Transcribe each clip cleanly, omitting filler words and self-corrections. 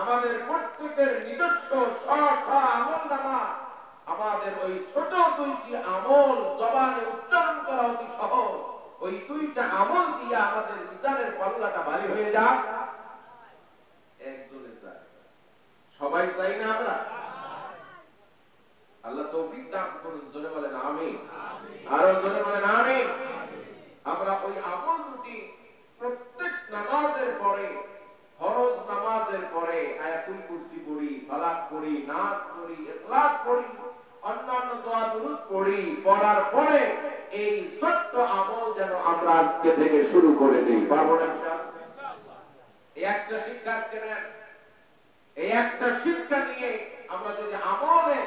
আমাদের প্রত্যেকের নিজস্ব স্ব আমলনামা, আমাদের ওই ছোট দুইটি আমল জবানে উচ্চারণ করা অতি সহজ, ওই দুইটা আমল দিয়ে আমাদের মিজানের পাল্লাটা ভারী হয়ে যাক। একজনে চাই, সবাই চাই না আমরা? আল্লাহ তৌফিক দান করুন, জোরে বলেন আমিন। আরো জোরে বলেন আমিন। আমরা ওই আমল দুটি প্রত্যেক নামাজের পরে, ফরজ নামাজের পরে আয়াতুল কুরসি পড়ি, ফালাক পড়ি, নাস পড়ি, ইখলাস পড়ি, অন্যান্য দোয়া দুরূদ পড়ি, পড়ার পরে এই ছোট্ট আমল যেন আমরা আজকে থেকে শুরু করে দেই। পারবো না ইনশাআল্লাহ? এই একটা শিক্ষা আজকে নেন। এই একটা শিক্ষা নিয়ে আমরা যদি আমলে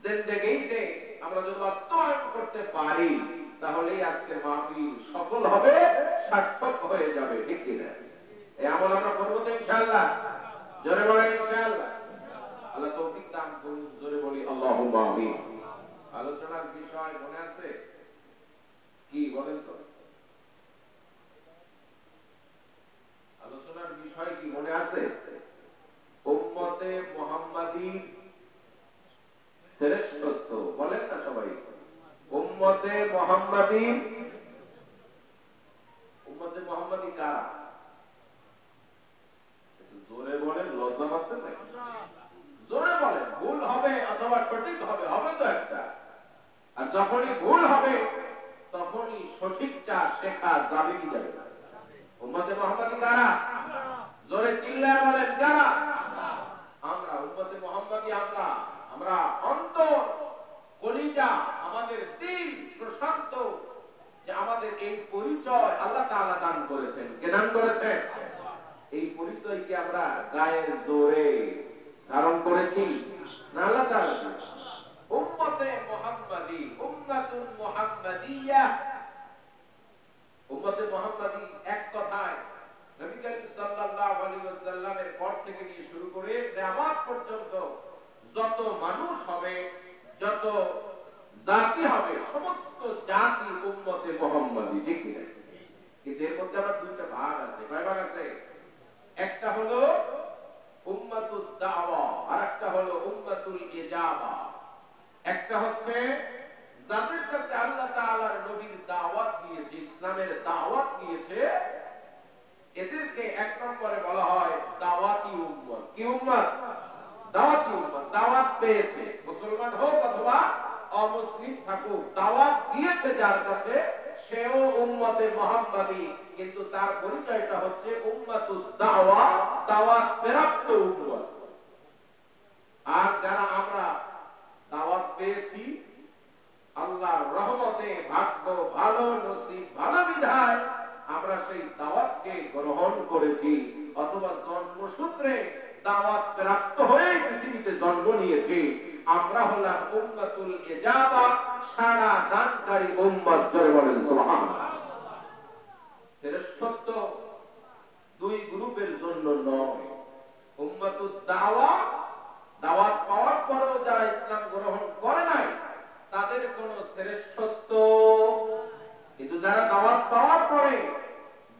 জিন্দেগিতে আমরা যদি বাস্তবায়ন করতে পারি, তাহলেই আজকের মাহফিল সফল হবে, সার্থক হয়ে যাবে। ঠিক কি না? এই আমল আমরা করবো তো ইনশাআল্লাহ? জোরে বলেন ইনশাআল্লাহ। আল্লাহ তৌফিক দান করুন, জোরে বলি আল্লাহুম্মা আমিন। আলোচনার বিষয় মনে আছে কি বলেন তো? আলোচনার বিষয় কি মনে আছে? উম্মতে মুহাম্মাদী শ্রেষ্ঠত্ব। বলেন না সবাই, উম্মতে মুহাম্মাদী। উম্মতে মুহাম্মাদী কারা? একটু জোরে বলেন, লজ্জা পাচ্ছেন নাকি? জোরে বলেন। ভুল হবে অথবা সঠিক হবে, হবে তো একটা। আর যখনই ভুল হবে তখনই সঠিকটা শেখা যাবে কি যাবে না? উম্মতে মুহাম্মাদী কারা? জোরে চিল্লায় বলেন কারা? আমরা উম্মতে মুহাম্মাদী। আমরা আমরা অন্তর কলিজা আমাদের দিল প্রশান্ত যে আমাদের এই পরিচয় আল্লাহ তাআলা দান করেছেন। কে দান করেছেন? এই পরিচয় কি আমরা গায়ের জোরে ধারণ করেছি না আল্লাহ তাআলা দিয়েছেন? উম্মতে মুহাম্মাদী, উম্মাতুন মুহাম্মাদিয়া। উম্মতে মুহাম্মাদী এক কথায় নবী করিম সাল্লাল্লাহু আলাইহি ওয়াসাল্লামের পর থেকে নিয়ে শুরু করে কিয়ামত পর্যন্ত যত মানুষ হবে, যত জাতি হবে, সমস্ত জাতি উম্মতে মুহাম্মাদী। ঠিক কি না? কিন্তু এর মধ্যে আবার দুইটা ভাগ আছে। কয় ভাগ আছে? একটা হলো উম্মাতুদ দাওয়া, আর একটা হলো উম্মাতুল ইজাবা। একটা হচ্ছে যাদের কাছে আল্লাহ তাআলার নবীর দাওয়াত দিয়েছে, ইসলামের দাওয়াত দিয়েছে, এদেরকে এক নম্বরে বলা হয় দাওয়াতি উম্মত। কি উম্মত? দাওয়াতি উম্মত। দাওয়াত পেয়েছে, মুসলমান হোক অথবা অমুসলিম থাকুক, দাওয়াত দিয়েছে যার কাছে, সেও উম্মতে মুহাম্মাদী। কিন্তু তার পরিচয়টা হচ্ছে উম্মাতুদ দাওয়া, দাওয়াত প্রাপ্ত উম্মত। আর যারা আমরা দাওয়াত পেয়েছি আল্লাহর রহমতে, ভাগ্য ভালো, নসিব ভালো বিধায় আমরা সেই দাওয়াতকে গ্রহণ করেছি, অথবা জন্মসূত্রে দাওয়াত প্রাপ্ত হয়ে পৃথিবীতে জন্ম নিয়েছি। আমরা হলাম উম্মাতুল ইজাবা, সাড়া দানকারী উম্মত। জোরে বলেন সুবহানাল্লাহ। শ্রেষ্ঠত্ব দুই গ্রুপের জন্য নয়। উম্মাতুদ দাওয়া, দাওয়াত পাওয়ার পরেও যারা ইসলাম গ্রহণ করে নাই তাদের কোনো শ্রেষ্ঠত্ব, কিন্তু যারা দাওয়াত পাওয়ার পরে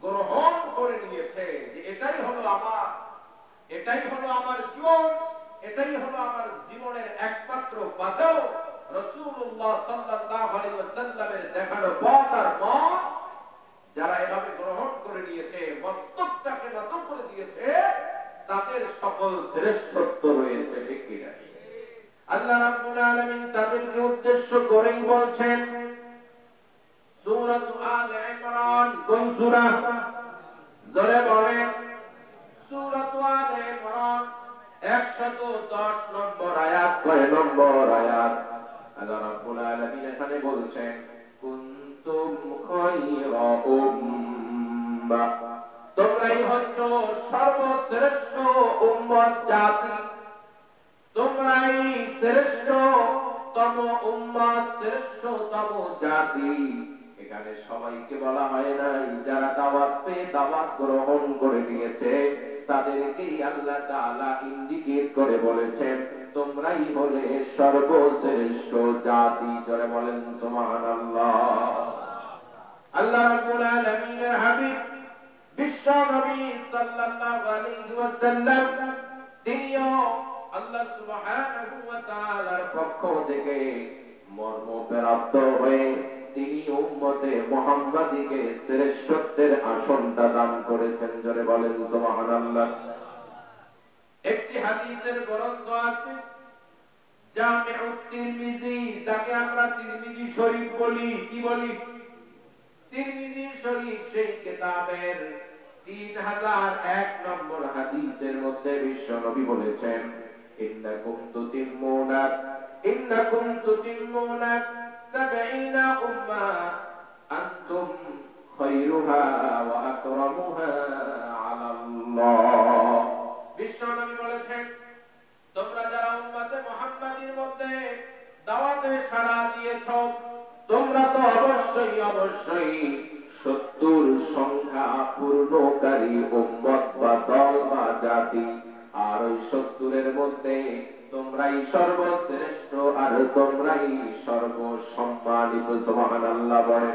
গ্রহণ করে নিয়েছে যে এটাই হলো আমার, এটাই হলো আমার জীবন, এটাই হলো আমার জীবনের একমাত্র বাধ্য, রাসূলুল্লাহ সাল্লাল্লাহু আলাইহি ওয়াসাল্লামের দেখানো পথ আর মত, যারা এভাবে গ্রহণ করে নিয়েছে, মস্তকটাকে নত করে দিয়েছে, তাদের সকল শ্রেষ্ঠত্ব রয়েছে। ঠিক কি না? আল্লাহ রাব্বুল আলামিন তাদেরকে উদ্দেশ্য করেই বলছেন, সূরাত আলে ইমরান। কোন সূরা? জোরে বলেন। সূরাত আলে ইমরান 110 নম্বর আয়াত। কয় নম্বর আয়াত? আল্লাহ রাব্বুল আলামিন এখানে বলছেন, কুনতুম খায়রা উম্মাহ, তোমরাই হচ্ছ সর্বশ্রেষ্ঠ উম্মত জাতি, তোমরাই শ্রেষ্ঠতম উম্মত, শ্রেষ্ঠতম জাতি। এখানে সবাইকে বলা হয় নাই, যারা দাওয়াত পেয়ে দাওয়াত গ্রহণ করে নিয়েছে তাদেরকেই আল্লাহ তাআলা ইন্ডিকেট করে বলেছেন তোমরাই হলে সর্বশ্রেষ্ঠ জাতি। জোরে বলেন সুবহানাল্লাহ। আল্লাহ রাব্বুল আলামিনের হাবিব বিশ্ব নবী সাল্লাল্লাহু আলাইহি ওয়াসাল্লাম তিনিও আল্লাহ সুবহানাহু ওয়া তাআলার পক্ষ থেকে মর্মপ্রাপ্ত হয়ে তিনি উম্মতে মুহাম্মাদীকে শ্রেষ্ঠত্বের আসনটা দান করেছেন। জোরে বলেন সুবহানাল্লাহ। একটি হাদিসের গ্রন্থ আছে জামিউত তিরমিজি, যাকে আমরা তিরমিজি শরীফ বলি। কি বলি? তিরমিজি শরীফ। সেই কিতাবের 3001 নম্বর হাদিসের মধ্যে বিশ্ব নবী বলেছেন, ইন্নাকুম তুতিম্মুনা 70 উম্মাহ আনতুম খায়রুহা ওয়া আকরামুহা আলাল্লাহ। বিশ্ব নবী বলেছেন, তোমরা যারা উম্মতে মুহাম্মাদীর মধ্যে দাওয়াতে সাড়া দিয়েছো, তোমরা তো অবশ্যই 70 সংখ্যা পূর্ণকারী উম্মত বা দল বা জাতি। আর ওই 70-এর মধ্যে তোমরাই সর্বশ্রেষ্ঠ আর তোমরাই সর্বসম্মানিত। সুবহানাল্লাহ বলে।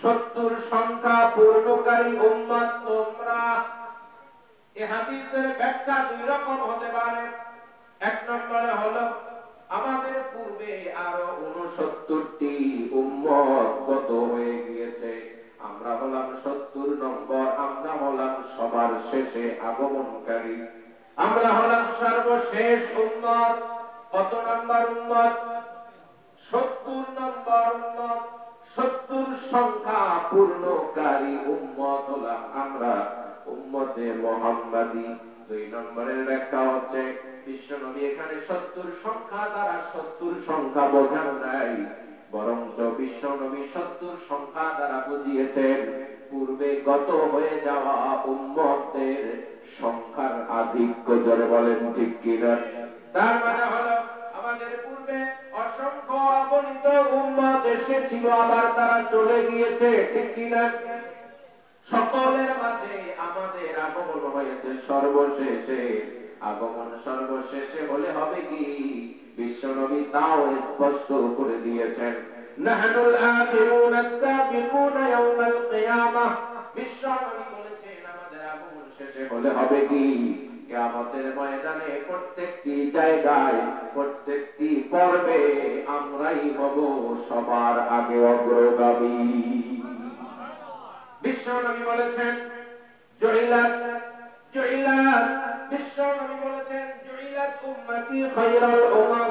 70 সংখ্যা পূর্ণকারী উম্মত তোমরা। এই হাদিসের ব্যাখ্যা দুই রকম হতে পারে। এক নম্বরে হলো আমাদের পূর্বে আরো 69টি উম্মত গত হয়ে গিয়েছে, আমরা হলাম 70 নম্বর, আমরা হলাম সবার শেষে আগমনকারী, আমরা হলাম সর্বশেষ উম্মত। কত নম্বর উম্মত? 70 নম্বর উম্মত। 70 সংখ্যা পূর্ণকারী উম্মত হলাম আমরা, উম্মতে মুহাম্মাদী। দুই নম্বরের ব্যাখ্যা হচ্ছে বিশ্বনবী এখানে 70 সংখ্যা দ্বারা 70 সংখ্যা বোঝান নাই, বরঞ্চ বিশ্বনবী 70 সংখ্যা দ্বারা বুঝিয়েছেন পূর্বে গত হয়ে যাওয়া উম্মতের সংখ্যার আধিক্য। জোরে বলেন ঠিক কিনা? তার মানে হলো আমাদের পূর্বে অসংখ্য অগণিত উম্মত এসেছিল, আবার তারা চলে গিয়েছে, ঠিক কিনা? সকলের মাঝে আমাদের আগমন হয়েছে সর্বশেষে। আগমন সর্বশেষে হলে হবে কি? বিশ্বনবী তাও স্পষ্ট করে দিয়েছেন, নাহনুল আখিরুন আস-সাবিকুন ইয়াউমাল কিয়ামাহ। বিশ্বনবী বলেছেন আমাদের আগমন শেষে হলে হবে কি? কিয়ামতের ময়দানে প্রত্যেকটি জায়গায় প্রত্যেকটি পর্বে আমরাই হব সবার আগে অগ্রগামী। বিশ্বনবী বলেছেন জুইলাত বিশ্বনবী বলেছেন জুইলাত উম্মতি খায়রুল উমাম।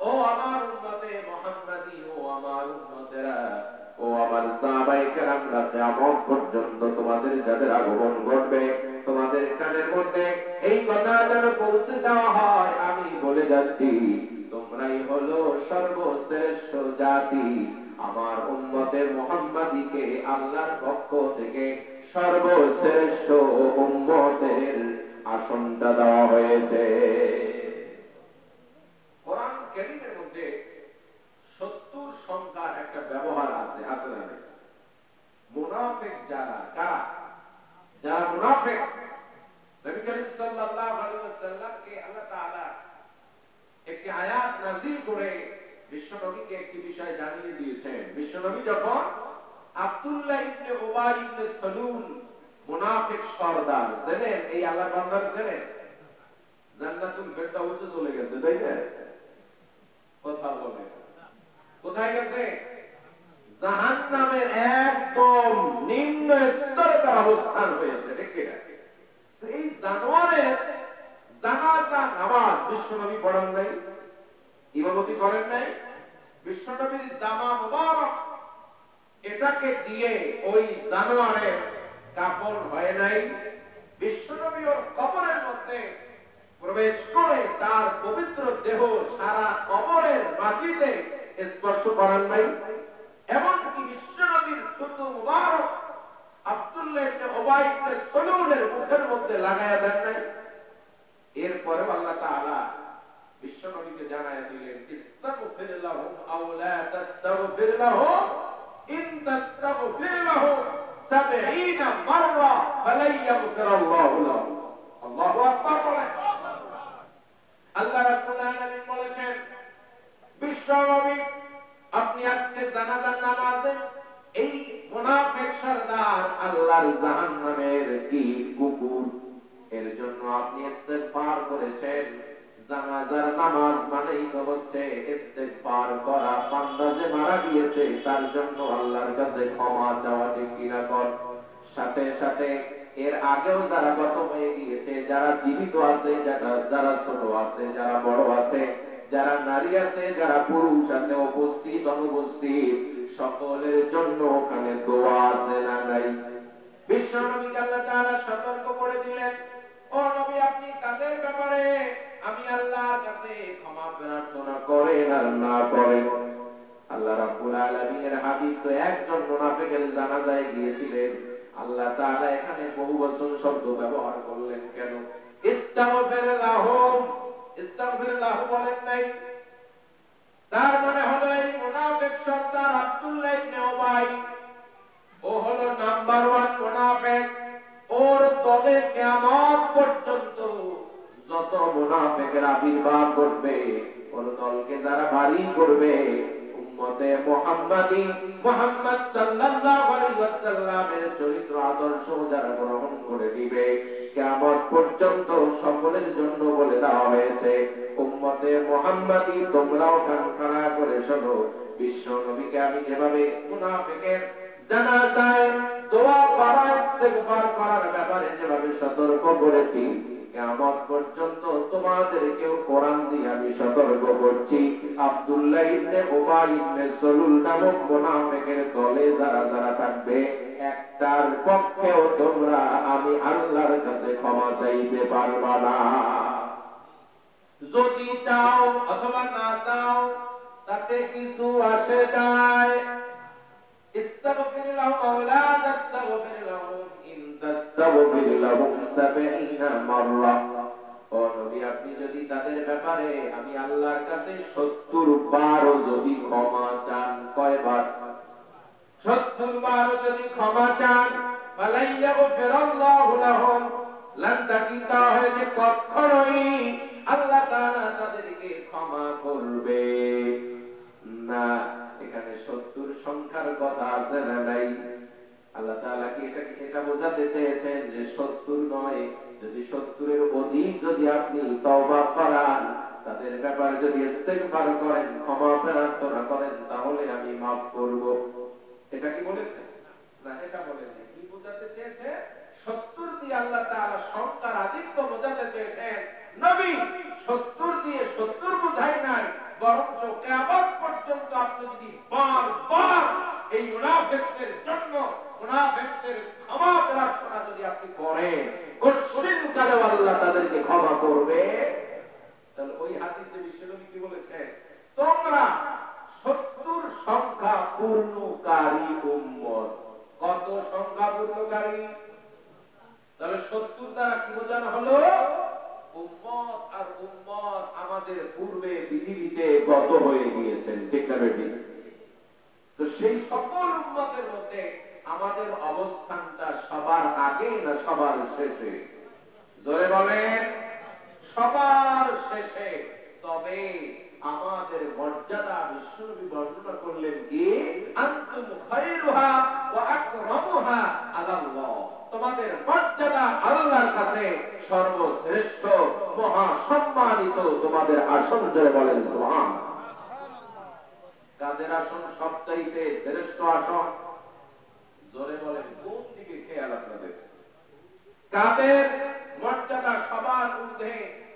ও আমার উম্মতে মুহাম্মাদী, ও আমার উম্মতেরা, ও আমার সাহাবায়ে কেরামরা, কিয়ামত পর্যন্ত তোমাদের যাদের আগমন ঘটবে, তোমাদের কানের মধ্যে এই কথা যেন পৌঁছে দেওয়া হয়, আমি বলে যাচ্ছি তোমরাই হলো সর্বশ্রেষ্ঠ জাতি। আমার উম্মতে মুহাম্মাদীকে আল্লাহর পক্ষ থেকে সর্বশ্রেষ্ঠ উম্মতের আসনটা দেওয়া হয়েছে। কোরআন কারীমের মধ্যে 70 সংখ্যার একটা ব্যবহার আছে, আছে না? মুনাফিক যারা, কারা? যারা মুনাফিক, নবী করিম সাল্লাল্লাহু আলাইহি ওয়াসাল্লামকে আল্লাহ তাআলা একটি আয়াত নাযিল করে বিশ্বনবীকে একটি বিষয় জানিয়ে দিয়েছেন। বিশ্বনবী যখন আব্দুল্লাহ ইবনে উবাই ইবনে সালুল মুনাফিক সরদার ছিলেন, এই আল্লাহর বান্দার ছিলেন, জান্নাতুল ফেরদাউসে চলে গেছে, তাই না? কথা বলে কোথায় গেছে? জাহান্নামের একদম নিম্ন স্তরে তার অবস্থান হয়েছে, ঠিক না? তো এই জানোয়ারের জানাজা নামাজ বিশ্বনবী পড়েন নাই, ইমামতি করেন নাই। বিশ্বনবীর জামা মুবারক এটাকে দিয়ে ওই জানোয়ারের কাফন হয় নাই। বিশ্বনবী ওর কবরের মধ্যে প্রবেশ করে তার পবিত্র দেহ সারা কবরের মাটিতে স্পর্শ করেন নাই। এমনকি বিশ্বনবীর থুতু মুবারক আব্দুল্লাহ ইবনে উবাই ইবনে সালুলের মুখের মধ্যে লাগায়া দেন নাই। এরপরে আল্লাহ তাআলা বিশ্বনবীকে জানায় দিলেন, ইস্তাগফির লাহুম আও লা তাস্তাগফির লাহুম ইন তাস্তাগফির লাহুম 70 মাররা ফালাই ইয়াগফিরুল্লাহু লাহুম। আল্লাহু আকবার। আল্লাহ রাব্বুল আলামিন বলেছেন, বিশ্বনবী আপনি আজকে জানাজার নামাজে এই মুনাফিক সরদার আল্লাহর জাহান্নামের কি কুকুর, এর জন্য আপনি ইস্তেগফার ব্যবহার করেছেন। জানাজার নামাজ মানেই তো হচ্ছে ইস্তেগফার করা, বান্দা যে মারা গিয়েছে তার জন্য আল্লাহর কাছে ক্ষমা চাওয়া, ঠিক কিনা কর। সাথে সাথে এর আগেও যারা গত হয়ে গিয়েছে, যারা জীবিত আছে, যারা ছোট আছে, যারা বড় আছে, যারা নারী আছে, যারা পুরুষ আছে, উপস্থিত অনুপস্থিত, সকলের জন্য ওখানে দোয়া আছে না নাই? বিশ্ব নবীকে আল্লাহ তাআলা সতর্ক করে দিলেন, ও নবী আপনি তাদের ব্যাপারে আমি আল্লাহর কাছে ক্ষমা প্রার্থনা করেন আর না করেন। আল্লাহ রাব্বুল আলামিনের হাবিব তো একজন মুনাফিকের জানাজায় গিয়েছিলেন, আল্লাহ তাআলা এখানে বহুবচন শব্দ ব্যবহার করলেন কেন? ইস্তাগফির লাহুম, ইস্তাগফির লাহু বলেন নাই? তার মানে হলো এই মুনাফিক সর্দার আব্দুল্লাহ ইবনে উবাই, ও হলো নাম্বার 1 মুনাফিক। ওর দলে কিয়ামত পর্যন্ত যত মুনাফিকের আবির্ভাব ঘটবে, ওর দলকে যারা ভারী করবে, উম্মতে মুহাম্মাদি মুহাম্মদ সাল্লাল্লাহু আলাইহি ওয়াসাল্লামের চরিত্র আদর্শ যারা গ্রহণ করে দিবে, কিয়ামত পর্যন্ত সকলের জন্য বলে দেওয়া হয়েছে, উম্মতে মুহাম্মাদি তোমরাও কান খাড়া করে শোনো, বিশ্ব নবীকে আমি যেভাবে মুনাফিকের জানাজায় দোয়া করা, ইস্তেগফার করার ব্যাপারে যেভাবে সতর্ক করেছি, কিয়ামত পর্যন্ত তোমাদেরকেও কোরআন দিয়ে আমি সতর্ক করছি। আব্দুল্লাহ ইবনে উবাই ইবনে সালুল নামক মুনাফিকের দলে যারা যারা থাকবে, একটার পক্ষেও তোমরা আমি আল্লাহর কাছে ক্ষমা চাইতে পারবা না। যদি চাও অথবা না চাও তাতে কিছু আসে যায়। ইস্তাগফির লাহুম আও লা তাস্তাগফির লাহুম ইন তাস্তাগফির লাহুম ৭০ মাররা, ও নবী আপনি যদি তাদের ব্যাপারে আমি আল্লাহর কাছে ৭০ বার যদি ক্ষমা চান, কয়বার? ৭০ বার যদি ক্ষমা চান, ফালাইয়াগফিরাল্লাহু লাহুম, লান তাকিতা হয়েছে কখনোই আল্লাহ তাআলা তাদেরকে ক্ষমা করবে না। এখানে ৭০ সংখ্যার কথা আছে না নাই? আল্লাহ তাআলা কি এটা বোঝাতে চেয়েছেন যে ৭০ নয়, যদি ৭০ এর অধিক যদি আপনি তওবা করেন, তাদের ব্যাপারে যদি ইস্তেগফার করেন, ক্ষমা প্রার্থনা করেন, তাহলে আমি মাফ করব, এটা কি বলেছেন? না, এটা বলেননি। কি বোঝাতে চেয়েছে? ৭০ দিয়ে আল্লাহ তাআলা সংখ্যার আধিক্য বোঝাতে চেয়েছেন। নবী ৭০ দিয়ে ৭০ বোঝাই নাই, বরঞ্চ কিয়ামত পর্যন্ত আপনি যদি বারবার এই মুনাফিকদের জন্য মুনাফিকদের ক্ষমা প্রার্থনা যদি আপনি করেন, কোশ্চিন কালে আল্লাহ তাদেরকে ক্ষমা করবে। তাহলে ওই হাদিসে বিশ্বনবী কি বলেছেন? তোমরা ৭০ সংখ্যা পূর্ণকারী উম্মত। কত সংখ্যা পূর্ণকারী? তাহলে ৭০ দ্বারা কি বোঝানো হলো? উম্মত। আর উম্মত আমাদের পূর্বে পৃথিবীতে গত হয়ে গিয়েছেন, ঠিক না বেটি? তো সেই সকল উম্মতের মধ্যে আমাদের অবস্থানটা সবার আগে না সবার শেষে? জোরে বলেন, সবার শেষে। তবে আমাদের মর্যাদা বিশ্বনবী বর্ণনা করলেন কি? আনতুম খায়রুহা ওয়া আকরামুহা আলাল্লাহ, তোমাদের মর্যাদা আল্লাহর কাছে সর্বশ্রেষ্ঠ, মহা সম্মানিত তোমাদের আসন। জোরে বলেন সুবহানাল্লাহ। কাদের আসন সবচাইতে শ্রেষ্ঠ আসন? জোরে বলেন, কোন দিকে খেয়াল আপনাদের? কাদের মর্যাদা সবার ঊর্ধ্বে,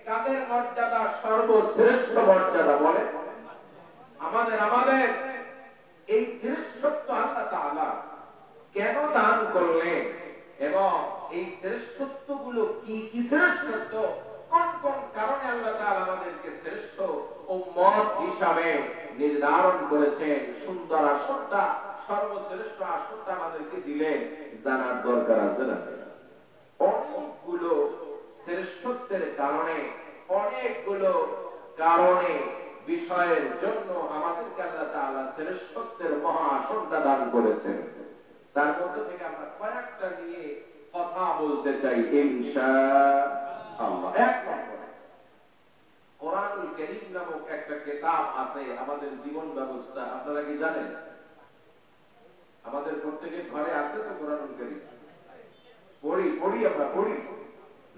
কাদের মর্যাদা সর্বশ্রেষ্ঠ মর্যাদা? বলে আমাদের এই শ্রেষ্ঠত্ব আল্লাহ তাআলা কেন দান করলেন, এবং এই শ্রেষ্ঠত্ব গুলো কি কি শ্রেষ্ঠত্ব, কোন কোন কারণে আল্লাহ তাআলা আমাদেরকে শ্রেষ্ঠ উম্মত হিসাবে নির্ধারণ করেছেন, সুন্দর আসনটা, সর্বশ্রেষ্ঠ আসনটা আমাদেরকে দিলেন, জানার দরকার আছে না? অনেকগুলো শ্রেষ্ঠত্বের কারণে, অনেকগুলো কারণে, বিষয়ের জন্য আমাদেরকে আল্লাহ তাআলা শ্রেষ্ঠত্বের মহা আসনটা দান করেছেন। তার মধ্যে থেকে আমরা কয়েকটা নিয়ে কথা বলতে চাই ইনশাআল্লাহ। এক নম্বরে কোরআনুল কারীম নামক একটা কিতাব আছে আমাদের জীবন ব্যবস্থা। আপনারা কি জানেন? আমাদের প্রত্যেকের ঘরে আছে তো কোরআনুল কারীম? পড়ি আমরা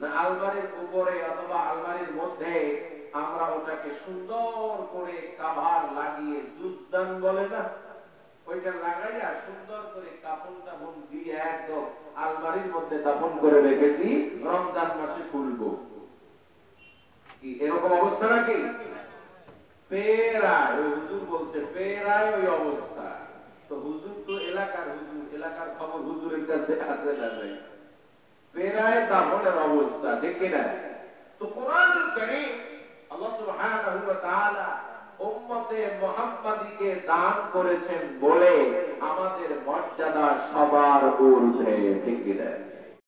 না আলমারির উপরে অথবা আলমারি আবার ওটাকে সুন্দর করে কাভার লাগিয়ে জুজদান বলে না, ওইটা লাগাইয়া সুন্দর করে কাপড় টাপন দিয়ে একদম আলমারির মধ্যে দাফন করে রেখেছি, রমজান মাসে খুলবো। কি এরকম অবস্থা নাকি? পেরায় ওই হুজুর বলছে পেরায় ওই অবস্থা। তো হুজুর তো এলাকার হুজুর, এলাকার খবর হুজুরের কাছে আছে না নাই? পেরায় দাফনের অবস্থা দেখি না। তো কোরআনুল কারীম আল্লাহ সুবহানাহু ওয়া তাআলা উম্মতে মুহাম্মাদীকে দান করেছেন বলে আমাদের মর্যাদা সবার ঊর্ধ্বে, ঠিক কি না?